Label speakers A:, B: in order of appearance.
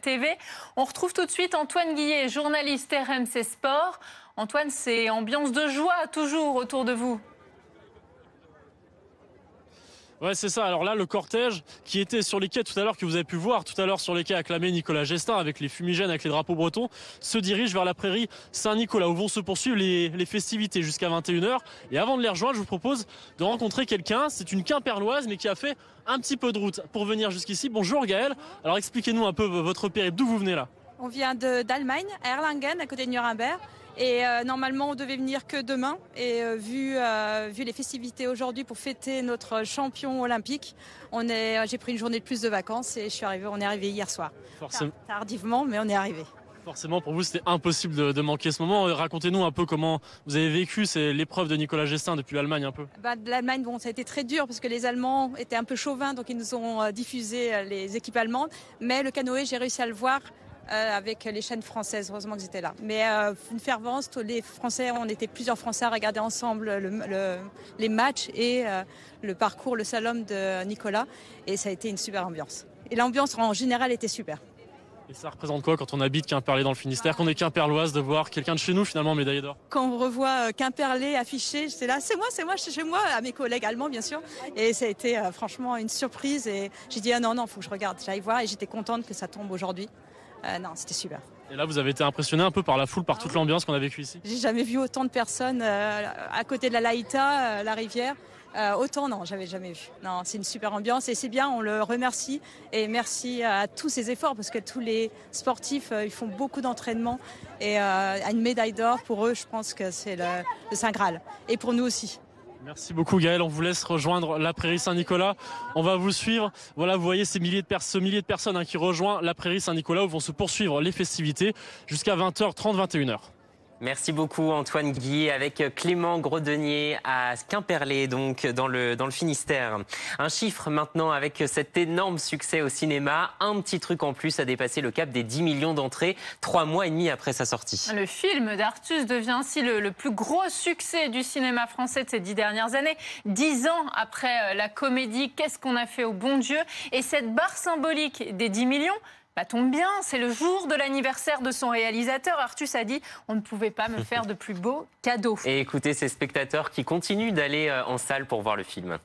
A: TV. On retrouve tout de suite Antoine Guillet, journaliste RMC Sport. Antoine, c'est ambiance de joie toujours autour de vous.
B: Ouais, c'est ça. Alors là, le cortège qui était sur les quais tout à l'heure, que vous avez pu voir tout à l'heure sur les quais acclamer Nicolas Gestin avec les fumigènes, avec les drapeaux bretons, se dirige vers la prairie Saint-Nicolas où vont se poursuivre les festivités jusqu'à 21h. Et avant de les rejoindre, je vous propose de rencontrer quelqu'un. C'est une Quimperloise, mais qui a fait un petit peu de route pour venir jusqu'ici. Bonjour Gaëlle. Alors expliquez-nous un peu votre périple. D'où vous venez là?
C: On vient d'Allemagne, à Erlangen, à côté de Nuremberg. Et normalement, on devait venir que demain. Et vu les festivités aujourd'hui pour fêter notre champion olympique, j'ai pris une journée de plus de vacances et on est arrivé hier soir.
B: Forcément.
C: Tardivement, mais on est arrivé.
B: Forcément, pour vous, c'était impossible de manquer ce moment. Racontez-nous un peu comment vous avez vécu l'épreuve de Nicolas Gestin depuis l'Allemagne un peu.
C: L'Allemagne, ça a été très dur parce que les Allemands étaient un peu chauvins, donc ils nous ont diffusé les équipes allemandes. Mais le canoë, j'ai réussi à le voir avec les chaînes françaises, heureusement qu'ils étaient là. Mais une fervence, les Français, on était plusieurs Français à regarder ensemble les matchs et le parcours, le slalom de Nicolas. Et ça a été une super ambiance. Et l'ambiance en général était super.
B: Et ça représente quoi quand on habite Quimperlé dans le Finistère, qu'on est quimperloise, de voir quelqu'un de chez nous finalement médaillé d'or?
C: Quand on revoit Quimperlé affiché, j'étais là, c'est moi, je suis chez moi, à mes collègues allemands bien sûr. Et ça a été franchement une surprise. Et j'ai dit, ah non, faut que je regarde, j'aille voir. Et j'étais contente que ça tombe aujourd'hui. Non, c'était super.
B: Et là, vous avez été impressionné un peu par la foule, par toute l'ambiance qu'on a vécue ici?
C: J'ai jamais vu autant de personnes à côté de la Laïta, la rivière. Autant, non, j'avais jamais vu. Non, c'est une super ambiance et c'est bien, on le remercie. Et merci à tous ces efforts parce que tous les sportifs, ils font beaucoup d'entraînement. Et à une médaille d'or, pour eux, je pense que c'est le Saint Graal. Et pour nous aussi.
B: Merci beaucoup Gaëlle, on vous laisse rejoindre la prairie Saint-Nicolas. On va vous suivre. Voilà, vous voyez ce millier de personnes qui rejoignent la prairie Saint-Nicolas où vont se poursuivre les festivités jusqu'à 20h30, 21h.
D: Merci beaucoup Antoine Guy avec Clément Grodenier à Quimperlé, donc dans le Finistère. Un chiffre maintenant avec cet énorme succès au cinéma. Un petit truc en plus a dépassé le cap des 10 millions d'entrées 3 mois et demi après sa sortie.
A: Le film d'Artus devient ainsi le plus gros succès du cinéma français de ces 10 dernières années. 10 ans après la comédie Qu'est-ce qu'on a fait au bon Dieu? Et cette barre symbolique des 10 millions, tombe bien, c'est le jour de l'anniversaire de son réalisateur. Artus a dit « On ne pouvait pas me faire de plus beau cadeau ».
D: Et écoutez ces spectateurs qui continuent d'aller en salle pour voir le film.